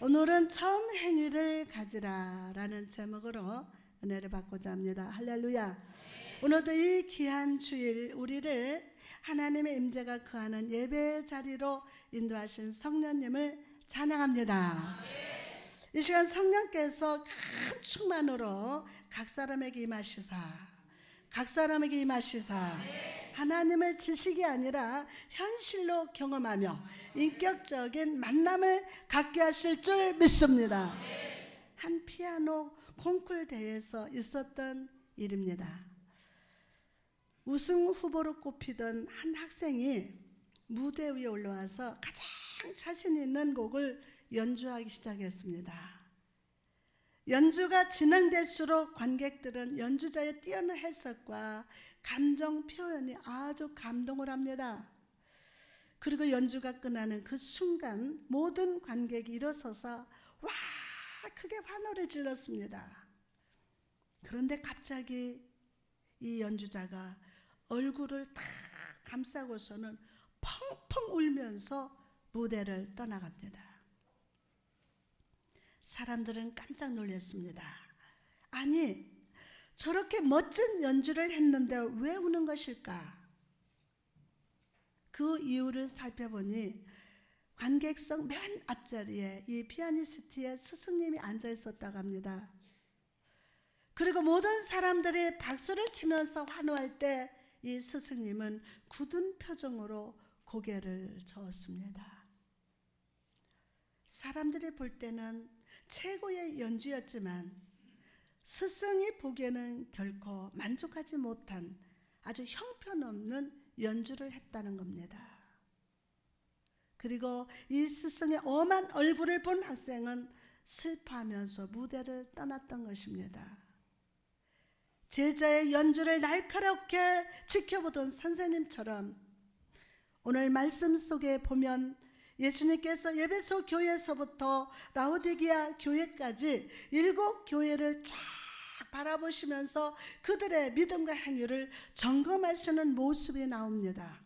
오늘은 처음 행위를 가지라 라는 제목으로 은혜를 받고자 합니다. 할렐루야. 오늘도 이 귀한 주일 우리를 하나님의 임재가 거하는 예배 자리로 인도하신 성령님을 찬양합니다. 이 시간 성령께서 큰 충만으로 각 사람에게 임하시사 하나님을 지식이 아니라 현실로 경험하며 인격적인 만남을 갖게 하실 줄 믿습니다. 한 피아노 콩쿨 대회에서 있었던 일입니다. 우승 후보로 꼽히던 한 학생이 무대 위에 올라와서 가장 자신 있는 곡을 연주하기 시작했습니다. 연주가 진행될수록 관객들은 연주자의 뛰어난 해석과 감정 표현이 아주 감동을 합니다. 그리고 연주가 끝나는 그 순간 모든 관객이 일어서서 와 크게 환호를 질렀습니다. 그런데 갑자기 이 연주자가 얼굴을 다 감싸고서는 펑펑 울면서 무대를 떠나갑니다. 사람들은 깜짝 놀랐습니다. 아니, 저렇게 멋진 연주를 했는데 왜 우는 것일까? 그 이유를 살펴보니 관객석 맨 앞자리에 이 피아니스트의 스승님이 앉아 있었다고 합니다. 그리고 모든 사람들이 박수를 치면서 환호할 때 이 스승님은 굳은 표정으로 고개를 저었습니다. 사람들이 볼 때는 최고의 연주였지만 스승이 보기에는 결코 만족하지 못한 아주 형편없는 연주를 했다는 겁니다. 그리고 이 스승의 엄한 얼굴을 본 학생은 슬퍼하면서 무대를 떠났던 것입니다. 제자의 연주를 날카롭게 지켜보던 선생님처럼 오늘 말씀 속에 보면 예수님께서 에베소 교회에서부터 라오디게아 교회까지 7 교회를 쫙 바라보시면서 그들의 믿음과 행위를 점검하시는 모습이 나옵니다.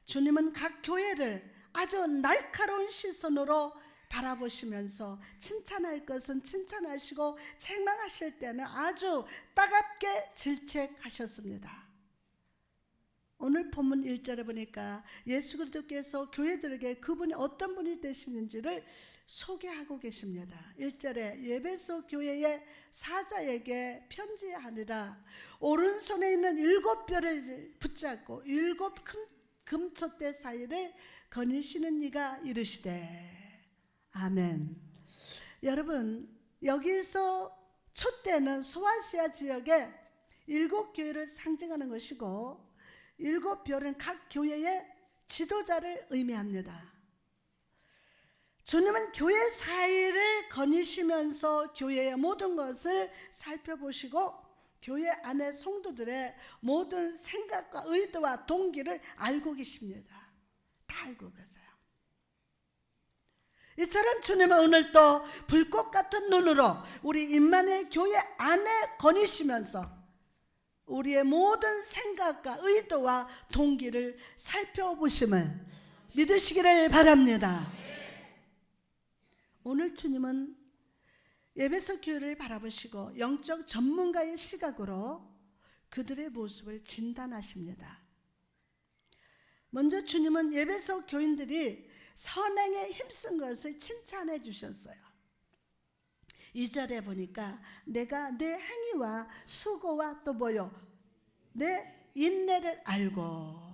주님은 각 교회를 아주 날카로운 시선으로 바라보시면서 칭찬할 것은 칭찬하시고 책망하실 때는 아주 따갑게 질책하셨습니다. 오늘 본문 1절에 보니까 예수 그리스도께서 교회들에게 그분이 어떤 분이 되시는지를 소개하고 계십니다. 1절에 에베소 교회의 사자에게 편지하니라 오른손에 있는 7뼈를 붙잡고 7 금촛대 사이를 거니시는 이가 이르시되 아멘. 여러분, 여기서 촛대는 소아시아 지역의 7 교회를 상징하는 것이고 7 별은 각 교회의 지도자를 의미합니다. 주님은 교회 사이를 거니시면서 교회의 모든 것을 살펴보시고 교회 안의 성도들의 모든 생각과 의도와 동기를 알고 계십니다. 다 알고 계세요. 이처럼 주님은 오늘도 불꽃 같은 눈으로 우리 임마누엘 교회 안에 거니시면서 우리의 모든 생각과 의도와 동기를 살펴보심을 믿으시기를 바랍니다. 오늘 주님은 에베소 교회를 바라보시고 영적 전문가의 시각으로 그들의 모습을 진단하십니다. 먼저 주님은 에베소 교인들이 선행에 힘쓴 것을 칭찬해 주셨어요. 2절에 보니까 내가 내 행위와 수고와 또 뭐요? 내 인내를 알고.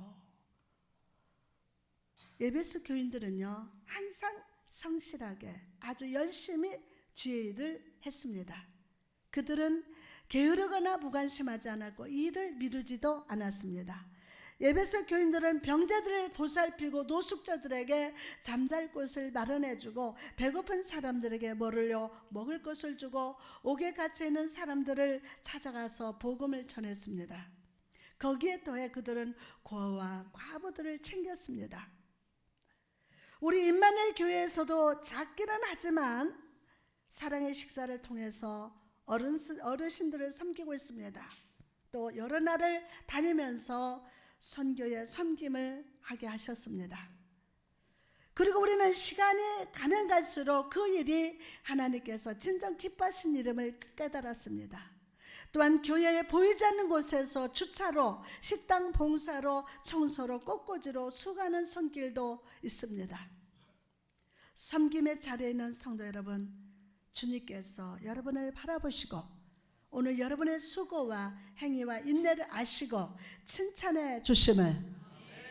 에베소 교인들은요 항상 성실하게 아주 열심히 주일을 했습니다. 그들은 게으르거나 무관심하지 않았고 일을 미루지도 않았습니다. 에베소 교인들은 병자들을 보살피고 노숙자들에게 잠잘 곳을 마련해주고 배고픈 사람들에게 먹을 것을 주고 옥에 갇혀있는 사람들을 찾아가서 복음을 전했습니다. 거기에 더해 그들은 고아와 과부들을 챙겼습니다. 우리 임마누엘 교회에서도 작기는 하지만 사랑의 식사를 통해서 어르신들을 섬기고 있습니다. 또 여러 날을 다니면서 선교의 섬김을 하게 하셨습니다. 그리고 우리는 시간이 가면 갈수록 그 일이 하나님께서 진정 기뻐하신 일임을 깨달았습니다. 또한 교회에 보이지 않는 곳에서 주차로, 식당 봉사로, 청소로, 꽃꽂이로 수고하는 손길도 있습니다. 섬김의 자리에 있는 성도 여러분, 주님께서 여러분을 바라보시고 오늘 여러분의 수고와 행위와 인내를 아시고 칭찬해 주심을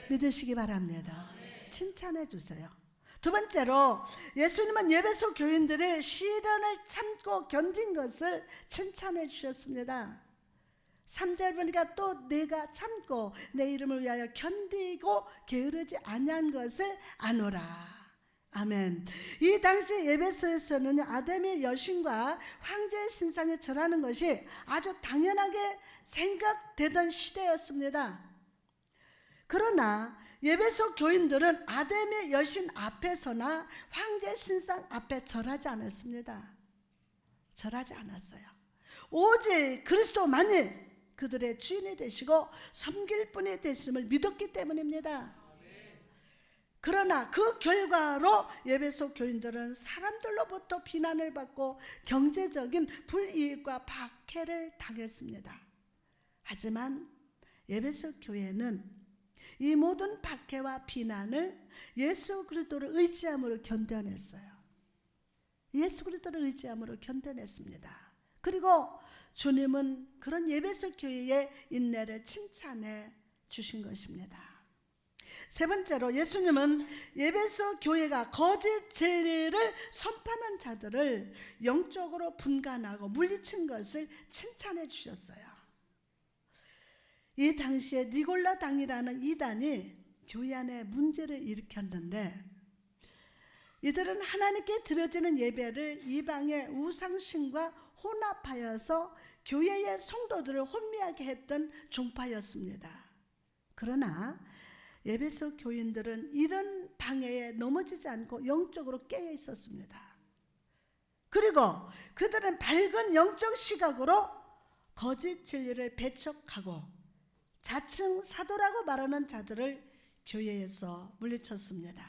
믿으시기 바랍니다. 칭찬해 주세요. 두 번째로 예수님은 예배소 교인들의 시련을 참고 견딘 것을 칭찬해 주셨습니다. 3절 보니까 또 내가 참고 내 이름을 위하여 견디고 게으르지 아니한 것을 아노라. 아멘. 이 당시 예배소에서는 아담의 여신과 황제의 신상에 절하는 것이 아주 당연하게 생각되던 시대였습니다. 그러나 예배소 교인들은 아담의 여신 앞에서나 황제 신상 앞에 절하지 않았습니다. 절하지 않았어요. 오직 그리스도만이 그들의 주인이 되시고 섬길 분이 되심을 믿었기 때문입니다. 그러나 그 결과로 예배소 교인들은 사람들로부터 비난을 받고 경제적인 불이익과 박해를 당했습니다. 하지만 예배소 교회는 이 모든 박해와 비난을 예수 그리스도를 의지함으로 견뎌냈어요. 예수 그리스도를 의지함으로 견뎌냈습니다. 그리고 주님은 그런 예배소 교회의 인내를 칭찬해 주신 것입니다. 세 번째로 예수님은 예배소 교회가 거짓 진리를 선포하는 자들을 영적으로 분간하고 물리친 것을 칭찬해 주셨어요. 이 당시에 니골라 당이라는 이단이 교회 안에 문제를 일으켰는데 이들은 하나님께 드려지는 예배를 이방의 우상신과 혼합하여서 교회의 성도들을 혼미하게 했던 종파였습니다. 그러나 예배소 교인들은 이런 방해에 넘어지지 않고 영적으로 깨어 있었습니다. 그리고 그들은 밝은 영적 시각으로 거짓 진리를 배척하고 자칭 사도라고 말하는 자들을 교회에서 물리쳤습니다.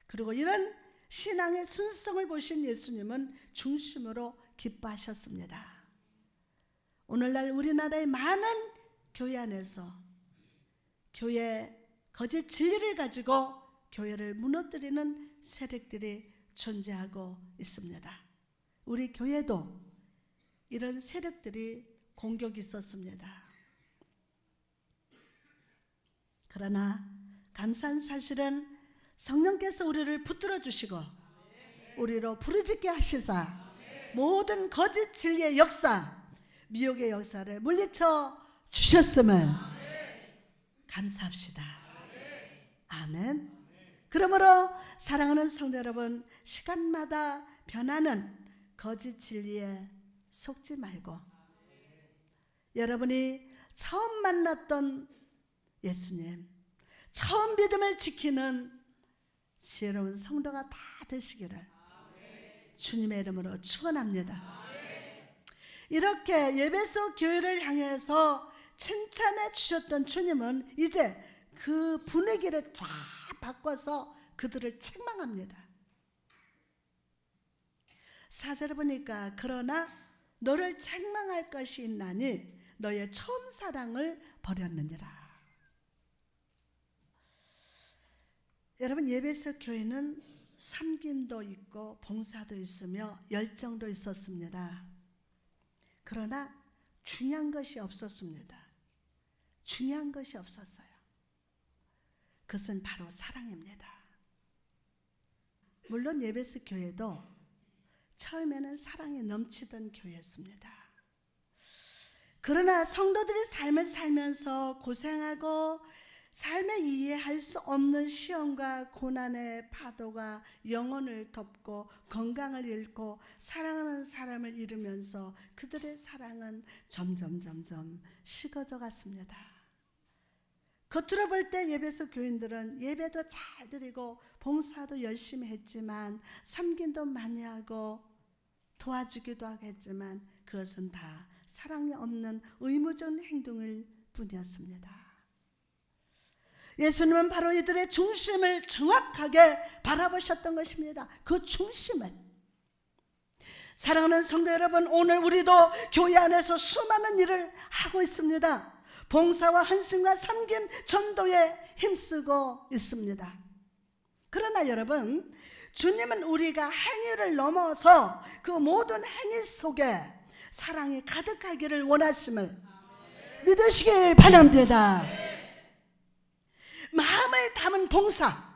그리고 이런 신앙의 순성을 보신 예수님은 중심으로 기뻐하셨습니다. 오늘날 우리나라의 많은 교회 안에서 교회 거짓 진리를 가지고 교회를 무너뜨리는 세력들이 존재하고 있습니다. 우리 교회도 이런 세력들이 공격이 있었습니다. 그러나 감사한 사실은 성령께서 우리를 붙들어 주시고 우리로 부르짖게 하시사 모든 거짓 진리의 역사, 미혹의 역사를 물리쳐 주셨음을 감사합시다. 아멘. 그러므로 사랑하는 성도 여러분, 시간마다 변하는 거짓 진리에 속지 말고 여러분이 처음 만났던 예수님, 처음 믿음을 지키는 지혜로운 성도가 다 되시기를 주님의 이름으로 축원합니다. 이렇게 예배소 교회를 향해서 칭찬해 주셨던 주님은 이제 그 분위기를 쫙 바꿔서 그들을 책망합니다. 4절에 보니까 그러나 너를 책망할 것이 있나니 너의 처음 사랑을 버렸느니라. 여러분, 예배소 교회는 섬김도 있고 봉사도 있으며 열정도 있었습니다. 그러나 중요한 것이 없었습니다. 중요한 것이 없었어요. 그것은 바로 사랑입니다. 물론 예배소 교회도 처음에는 사랑이 넘치던 교회였습니다. 그러나 성도들이 삶을 살면서 고생하고 삶에 이해할 수 없는 시험과 고난의 파도가 영혼을 덮고 건강을 잃고 사랑하는 사람을 잃으면서 그들의 사랑은 점점 식어져 갔습니다. 겉으로 볼 때 예배소 교인들은 예배도 잘 드리고 봉사도 열심히 했지만 섬김도 많이 하고 도와주기도 하겠지만 그것은 다 사랑이 없는 의무적인 행동일 뿐이었습니다. 예수님은 바로 이들의 중심을 정확하게 바라보셨던 것입니다. 그 중심을. 사랑하는 성도 여러분, 오늘 우리도 교회 안에서 수많은 일을 하고 있습니다. 봉사와 헌신과 섬김, 전도에 힘쓰고 있습니다. 그러나 여러분, 주님은 우리가 행위를 넘어서 그 모든 행위 속에 사랑이 가득하기를 원하심을 믿으시길 바랍니다. 마음을 담은 봉사,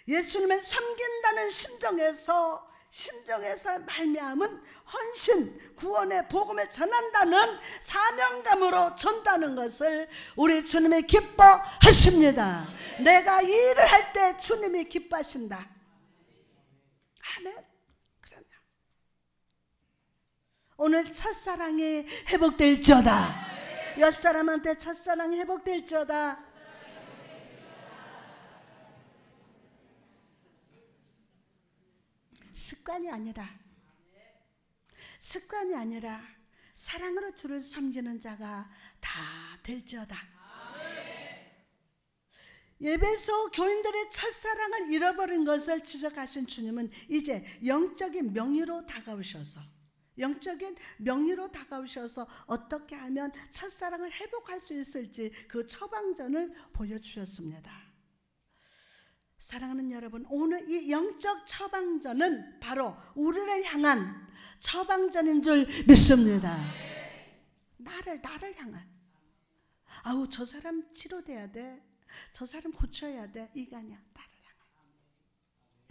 예수님을 섬긴다는 심정에서 말미암은 헌신, 구원의 복음을 전한다는 사명감으로 전도하는 것을 우리 주님이 기뻐하십니다. 내가 이 일을 할 때 주님이 기뻐하신다. 아멘. 그러면 오늘 첫사랑이 회복될지어다. 옆 사람한테 첫사랑이 회복될지어다. 습관이 아니라 사랑으로 주를 섬기는 자가 다 될지어다. 예배소 교인들의 첫사랑을 잃어버린 것을 지적하신 주님은 이제 영적인 명의로 다가오셔서 어떻게 하면 첫사랑을 회복할 수 있을지 그 처방전을 보여주셨습니다. 사랑하는 여러분, 오늘 이 영적 처방전은 바로 우리를 향한 처방전인 줄 믿습니다. 나를 향한. 아우, 저 사람 치료돼야 돼, 저 사람 고쳐야 돼, 이게 아니야. 나를 향한.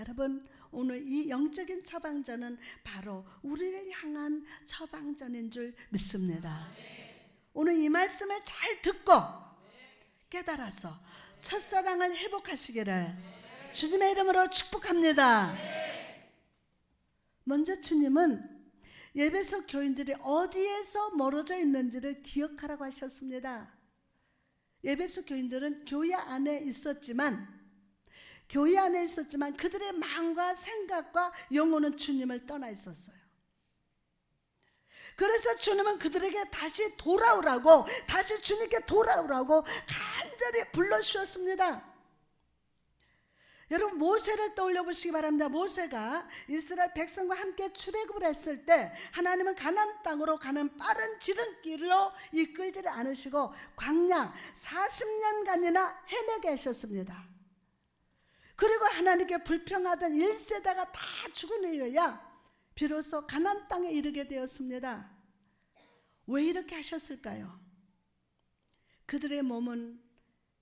여러분, 오늘 이 영적인 처방전은 바로 우리를 향한 처방전인 줄 믿습니다. 오늘 이 말씀을 잘 듣고 깨달아서 첫사랑을 회복하시기를 주님의 이름으로 축복합니다. 먼저 주님은 예배소 교인들이 어디에서 멀어져 있는지를 기억하라고 하셨습니다. 예배소 교인들은 교회 안에 있었지만 그들의 마음과 생각과 영혼은 주님을 떠나 있었어요. 그래서 주님은 그들에게 다시 주님께 돌아오라고 간절히 불러주셨습니다. 여러분, 모세를 떠올려 보시기 바랍니다. 모세가 이스라엘 백성과 함께 출애굽을 했을 때 하나님은 가나안 땅으로 가는 빠른 지름길로 이끌지를 않으시고 광야 40년간이나 헤매게 하셨습니다. 그리고 하나님께 불평하던 1세대가 다 죽은 후에야 비로소 가나안 땅에 이르게 되었습니다. 왜 이렇게 하셨을까요? 그들의 몸은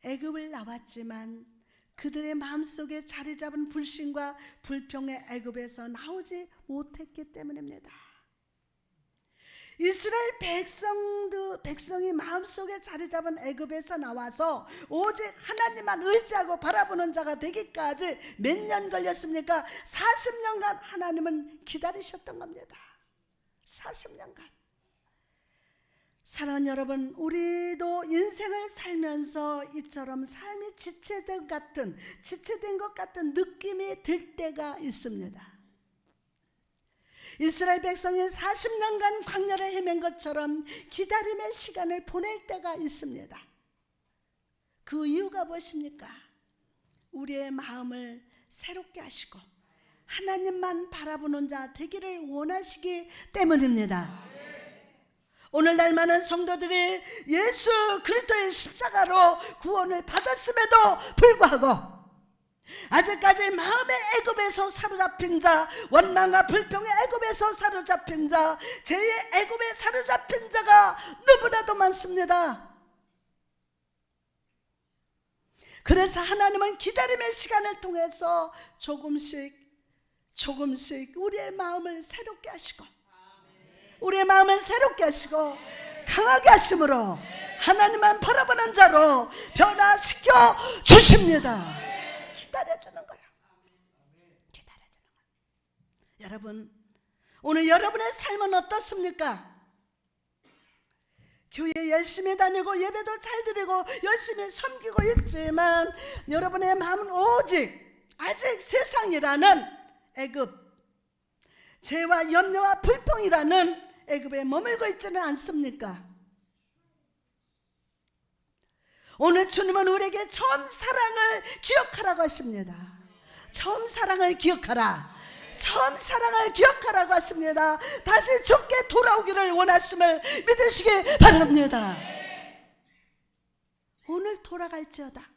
애굽을 나왔지만 그들의 마음속에 자리 잡은 불신과 불평의 애굽에서 나오지 못했기 때문입니다. 이스라엘 백성이 마음속에 자리 잡은 애굽에서 나와서 오직 하나님만 의지하고 바라보는 자가 되기까지 몇 년 걸렸습니까? 40년간 하나님은 기다리셨던 겁니다. 40년간. 사랑하는 여러분, 우리도 인생을 살면서 이처럼 삶이 지체된 것 같은 느낌이 들 때가 있습니다. 이스라엘 백성이 40년간 광야를 헤맨 것처럼 기다림의 시간을 보낼 때가 있습니다. 그 이유가 무엇입니까? 우리의 마음을 새롭게 하시고 하나님만 바라보는 자 되기를 원하시기 때문입니다. 오늘날 많은 성도들이 예수 그리스도의 십자가로 구원을 받았음에도 불구하고 아직까지 마음의 애굽에서 사로잡힌 자, 원망과 불평의 애굽에서 사로잡힌 자, 죄의 애굽에 사로잡힌 자가 너무나도 많습니다. 그래서 하나님은 기다림의 시간을 통해서 조금씩 우리의 마음을 새롭게 하시고 강하게 하심으로 하나님만 바라보는 자로 변화시켜 주십니다. 기다려주는 거예요. 여러분, 오늘 여러분의 삶은 어떻습니까? 교회 열심히 다니고 예배도 잘 드리고 열심히 섬기고 있지만 여러분의 마음은 아직 세상이라는 애굽, 죄와 염려와 불평이라는 애굽에 머물고 있지는 않습니까? 오늘 주님은 우리에게 처음 사랑을 기억하라고 하십니다. 처음 사랑을 기억하라. 처음 사랑을 기억하라고 하십니다. 다시 주께 돌아오기를 원하심을 믿으시기 바랍니다. 오늘 돌아갈지어다.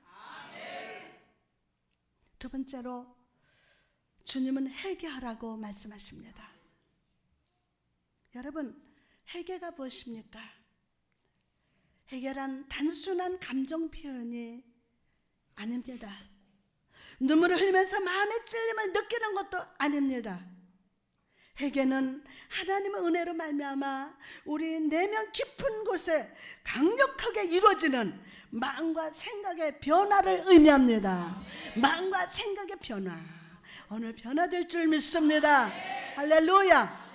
두 번째로 주님은 회개하라고 말씀하십니다. 여러분, 회개가 무엇입니까? 회개란 단순한 감정 표현이 아닙니다. 눈물을 흘리면서 마음의 찔림을 느끼는 것도 아닙니다. 회개는 하나님의 은혜로 말미암아 우리 내면 깊은 곳에 강력하게 이루어지는 마음과 생각의 변화를 의미합니다. 마음과 생각의 변화. 오늘 변화될 줄 믿습니다. 할렐루야.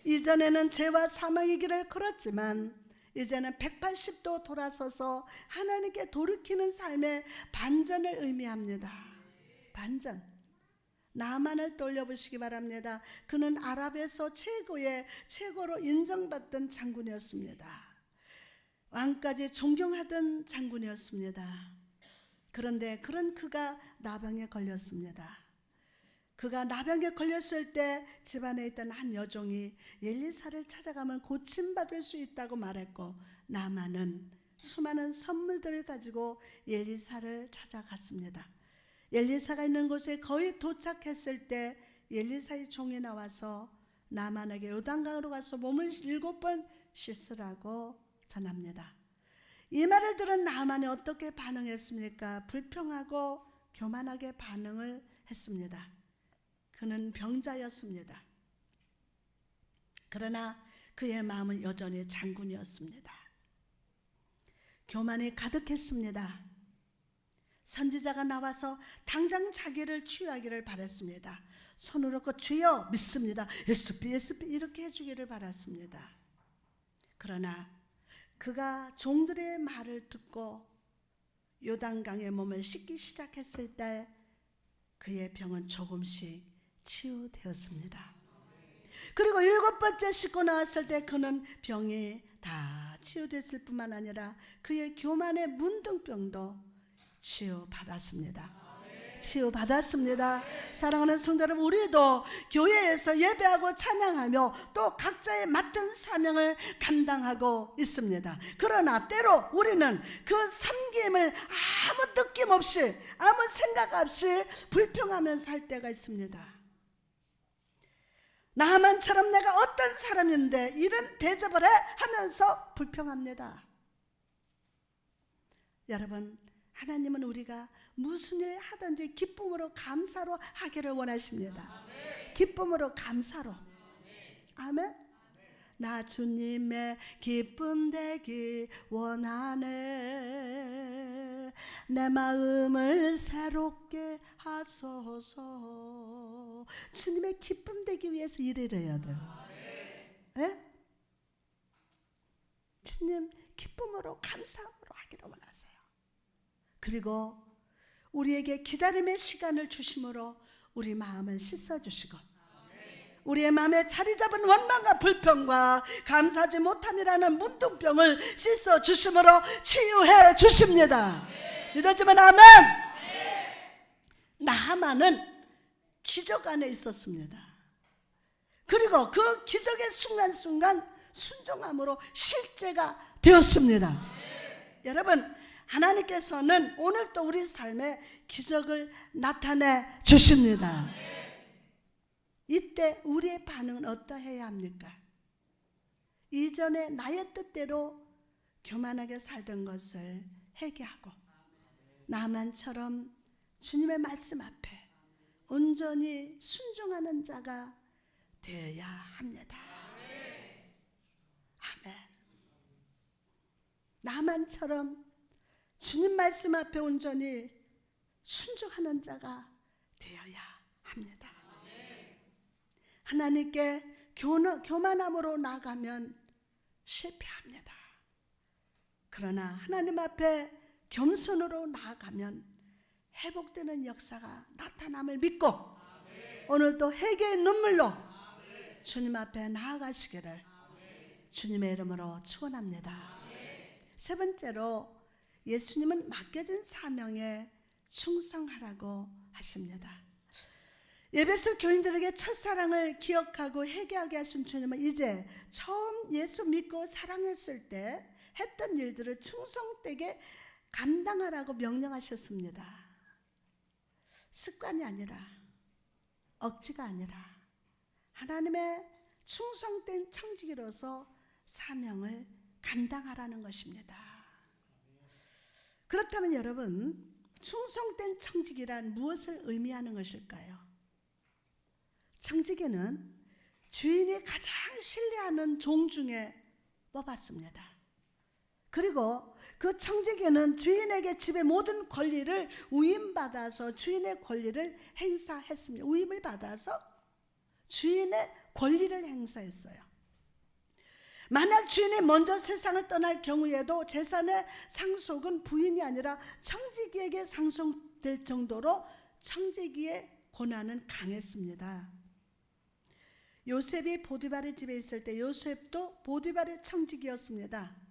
이전에는 죄와 사망의 길을 걸었지만 이제는 180도 돌아서서 하나님께 돌이키는 삶의 반전을 의미합니다. 반전. 나만을 떠올려보시기 바랍니다. 그는 아랍에서 최고로 인정받던 장군이었습니다. 왕까지 존경하던 장군이었습니다. 그런데 그런 그가 나병에 걸렸습니다. 그가 나병에 걸렸을 때 집안에 있던 한 여종이 엘리사를 찾아가면 고침받을 수 있다고 말했고, 나만은 수많은 선물들을 가지고 엘리사를 찾아갔습니다. 엘리사가 있는 곳에 거의 도착했을 때 엘리사의 종이 나와서 나만에게 요단강으로 가서 몸을 7번 씻으라고 전합니다. 이 말을 들은 나만이 어떻게 반응했습니까? 불평하고 교만하게 반응을 했습니다. 그는 병자였습니다. 그러나 그의 마음은 여전히 장군이었습니다. 교만이 가득했습니다. 선지자가 나와서 당장 자기를 치유하기를 바랐습니다. 손으로 그 주여 믿습니다. 예수피 이렇게 해주기를 바랐습니다. 그러나 그가 종들의 말을 듣고 요단강에 몸을 씻기 시작했을 때 그의 병은 조금씩 치유되었습니다. 그리고 7번째 씻고 나왔을 때 그는 병이 다 치유됐을 뿐만 아니라 그의 교만의 문둥병도 치유받았습니다. 치유받았습니다. 사랑하는 성도 여러분, 우리도 교회에서 예배하고 찬양하며 또 각자의 맡은 사명을 감당하고 있습니다. 그러나 때로 우리는 그 섬김을 아무 느낌 없이, 아무 생각 없이 불평하면서 살 때가 있습니다. 나만처럼 내가 어떤 사람인데 이런 대접을 해? 하면서 불평합니다. 여러분, 하나님은 우리가 무슨 일을 하든지 기쁨으로 감사로 하기를 원하십니다. 기쁨으로 감사로. 아멘. 나 주님의 기쁨 되기 원하네. 내 마음을 새롭게 하소서. 주님의 기쁨 되기 위해서 일을 해야 돼요. 네? 주님 기쁨으로 감사함으로 하기를 원하세요. 그리고 우리에게 기다림의 시간을 주심으로 우리 마음을 씻어주시고, 우리의 마음에 자리 잡은 원망과 불평과 감사하지 못함이라는 문둥병을 씻어주심으로 치유해 주십니다. 믿었지만 아멘. 나하만은 기적 안에 있었습니다. 그리고 그 기적의 순간순간 순종함으로 실제가 되었습니다. 여러분, 하나님께서는 오늘도 우리 삶에 기적을 나타내 주십니다. 이때 우리의 반응은 어떠해야 합니까? 이전에 나의 뜻대로 교만하게 살던 것을 회개하고 나만처럼 주님의 말씀 앞에 온전히 순종하는 자가 되어야 합니다. 아멘. 나만처럼 주님 말씀 앞에 온전히 순종하는 자가 되어야 합니다. 하나님께 교만함으로 나가면 실패합니다. 그러나 하나님 앞에 겸손으로 나아가면 회복되는 역사가 나타남을 믿고 오늘도 회개의 눈물로 주님 앞에 나아가시기를 주님의 이름으로 축원합니다. 세 번째로 예수님은 맡겨진 사명에 충성하라고 하십니다. 에베소 교인들에게 첫사랑을 기억하고 회개하게 하신 주님은 이제 처음 예수 믿고 사랑했을 때 했던 일들을 충성되게 감당하라고 명령하셨습니다. 습관이 아니라, 억지가 아니라 하나님의 충성된 청지기로서 사명을 감당하라는 것입니다. 그렇다면 여러분, 충성된 청지기란 무엇을 의미하는 것일까요? 청지기는 주인이 가장 신뢰하는 종 중에 뽑았습니다. 그리고 그 청지기는 주인에게 집의 모든 권리를 위임받아서 주인의 권리를 행사했습니다. 위임을 받아서 주인의 권리를 행사했어요. 만약 주인이 먼저 세상을 떠날 경우에도 재산의 상속은 부인이 아니라 청지기에게 상속될 정도로 청지기의 권한은 강했습니다. 요셉이 보디발의 집에 있을 때 요셉도 보디발의 청지기였습니다.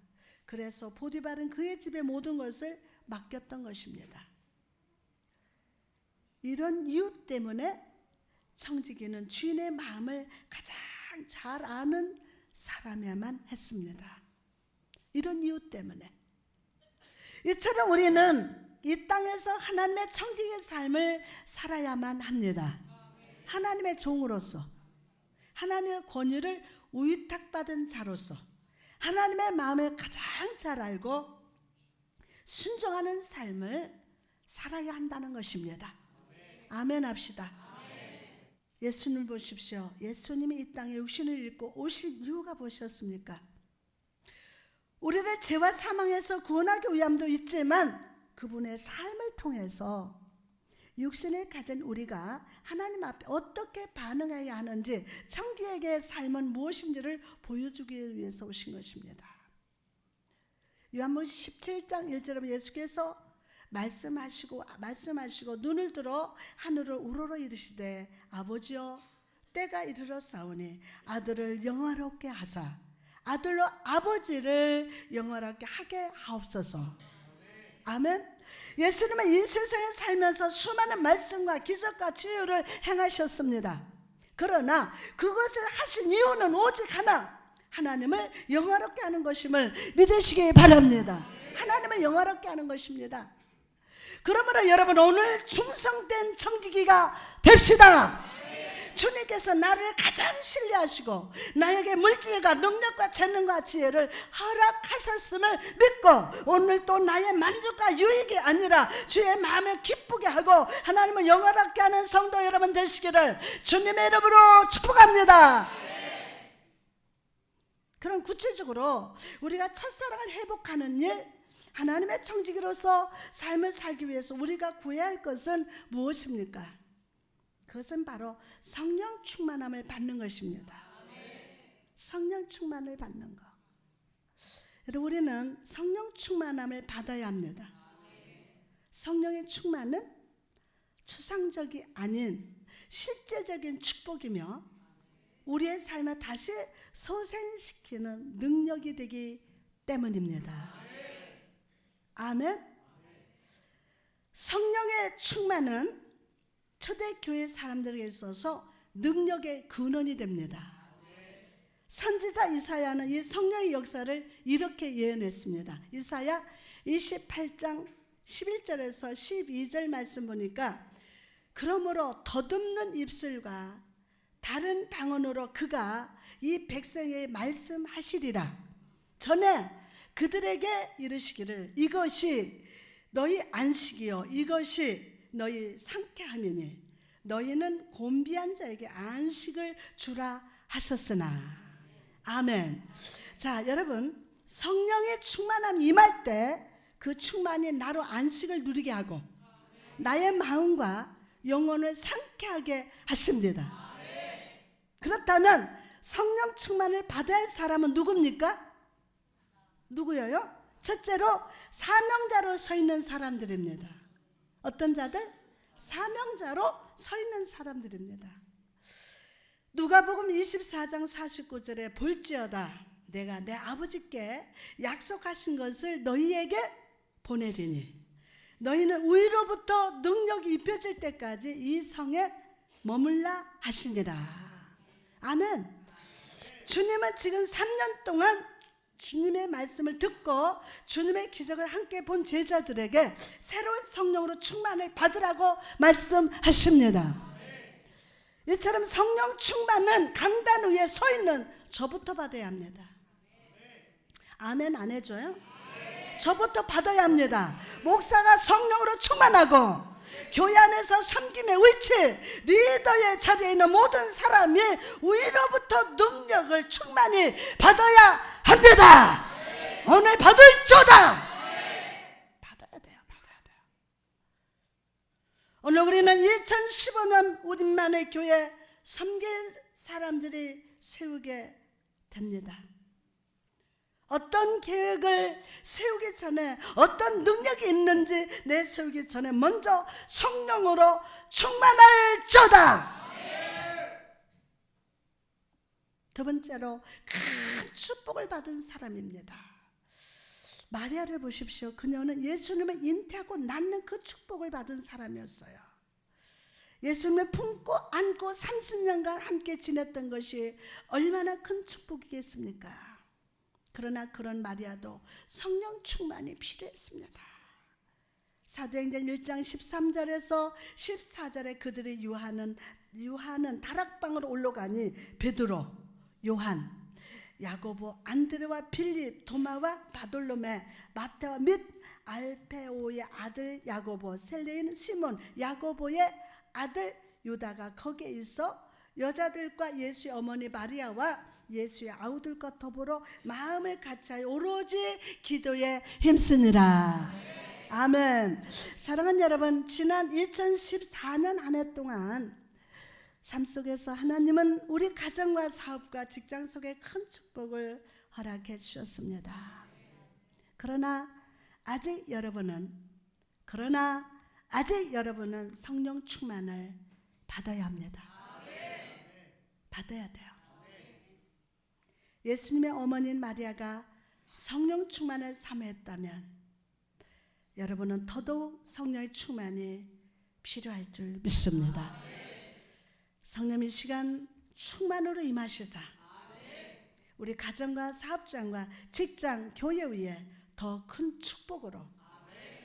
그래서 보디발은 그의 집의 모든 것을 맡겼던 것입니다. 이런 이유 때문에 청지기는 주인의 마음을 가장 잘 아는 사람이야만 했습니다. 이런 이유 때문에. 이처럼 우리는 이 땅에서 하나님의 청지기의 삶을 살아야만 합니다. 하나님의 종으로서, 하나님의 권위를 위탁받은 자로서 하나님의 마음을 가장 잘 알고 순종하는 삶을 살아야 한다는 것입니다. 아멘 합시다. 예수님 보십시오. 예수님이 이 땅에 육신을 입고 오실 이유가 무엇이었습니까? 우리를 죄와 사망에서 구원하기 위함도 있지만 그분의 삶을 통해서 육신을 가진 우리가 하나님 앞에 어떻게 반응해야 하는지, 청지기의 삶은 무엇인지를 보여주기 위해서 오신 것입니다. 요한복음 17장 1절에 예수께서 말씀하시고 눈을 들어 하늘을 우러러 이르시되 아버지여 때가 이르러 싸우니 아들을 영화롭게 하사 아들로 아버지를 영화롭게 하게 하옵소서. 아멘. 예수님은 이 세상에 살면서 수많은 말씀과 기적과 치유를 행하셨습니다. 그러나 그것을 하신 이유는 오직 하나, 하나님을 영화롭게 하는 것임을 믿으시기 바랍니다. 하나님을 영화롭게 하는 것입니다. 그러므로 여러분, 오늘 충성된 청지기가 됩시다. 주님께서 나를 가장 신뢰하시고 나에게 물질과 능력과 재능과 지혜를 허락하셨음을 믿고 오늘 또 나의 만족과 유익이 아니라 주의 마음을 기쁘게 하고 하나님을 영화롭게 하는 성도 여러분 되시기를 주님의 이름으로 축복합니다. 그럼 구체적으로 우리가 첫사랑을 회복하는 일, 하나님의 청지기로서 삶을 살기 위해서 우리가 구해야 할 것은 무엇입니까? 그것은 바로 성령 충만함을 받는 것입니다. 성령 충만을 받는 것. 여러분, 우리는 성령 충만함을 받아야 합니다. 성령의 충만은 추상적이 아닌 실제적인 축복이며 우리의 삶을 다시 소생시키는 능력이 되기 때문입니다. 아멘. 성령의 충만은 초대교회 사람들에게 있어서 능력의 근원이 됩니다. 선지자 이사야는 이 성령의 역사를 이렇게 예언했습니다. 이사야 28장 11절에서 12절 말씀 보니까 그러므로 더듬는 입술과 다른 방언으로 그가 이 백성에게 말씀하시리라. 전에 그들에게 이르시기를 이것이 너희 안식이요 이것이 너희 상쾌함이니 너희는 곤비한 자에게 안식을 주라 하셨으나. 아멘. 자, 여러분, 성령의 충만함이 임할 때 그 충만이 나로 안식을 누리게 하고 나의 마음과 영혼을 상쾌하게 하십니다. 그렇다면 성령 충만을 받아야 할 사람은 누굽니까? 누구예요? 첫째로 사명자로 서 있는 사람들입니다. 어떤 자들? 사명자로 서 있는 사람들입니다. 누가복음 24장 49절에 볼지어다 내가 내 아버지께 약속하신 것을 너희에게 보내리니 너희는 위로부터 능력이 입혀질 때까지 이 성에 머물라 하시니라. 아멘. 주님은 지금 3년 동안 주님의 말씀을 듣고 주님의 기적을 함께 본 제자들에게 새로운 성령으로 충만을 받으라고 말씀하십니다. 이처럼 성령 충만은 강단 위에 서 있는 저부터 받아야 합니다. 아멘 안 해줘요? 저부터 받아야 합니다. 목사가 성령으로 충만하고 교회 안에서 섬김의 위치, 리더의 자리에 있는 모든 사람이 위로부터 능력을 충만히 받아야 합니다. 오늘 받을지어다. 받아야 돼요. 오늘 우리는 2015년 우리만의 교회 섬길 사람들이 세우게 됩니다. 어떤 계획을 세우기 전에 어떤 능력이 있는지 내세우기 전에 먼저 성령으로 충만할지어다. 두 번째로 큰 축복을 받은 사람입니다. 마리아를 보십시오. 그녀는 예수님을 잉태하고 낳는 그 축복을 받은 사람이었어요. 예수님을 품고 안고 30년간 함께 지냈던 것이 얼마나 큰 축복이겠습니까? 그러나 그런 마리아도 성령 충만이 필요했습니다. 사도행전 1장 13절에서 14절에 그들이 유하는 다락방으로 올라가니 베드로, 요한, 야고보, 안드레와 빌립, 도마와 바돌로메, 마테와 및 알페오의 아들 야고보, 셀레인 시몬, 야고보의 아들 유다가 거기에 있어 여자들과 예수의 어머니 마리아와 예수의 아우들과 더불어 마음을 같이하여 오로지 기도에 힘쓰니라. 아멘. 사랑하는 여러분, 지난 2014년 한 해 동안 삶 속에서 하나님은 우리 가정과 사업과 직장 속에 큰 축복을 허락해 주셨습니다. 그러나 아직 여러분은 성령 충만을 받아야 합니다. 받아야 돼요. 예수님의 어머니인 마리아가 성령 충만을 사모했다면 여러분은 더더욱 성령의 충만이 필요할 줄 믿습니다. 성령 이 시간 충만으로 임하시사 우리 가정과 사업장과 직장, 교회 위에 더 큰 축복으로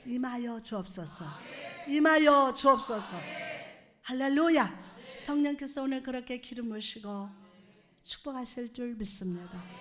임하여 주옵소서. 임하여 주옵소서. 할렐루야. 성령께서 오늘 그렇게 기름 부으시고 축복하실 줄 믿습니다.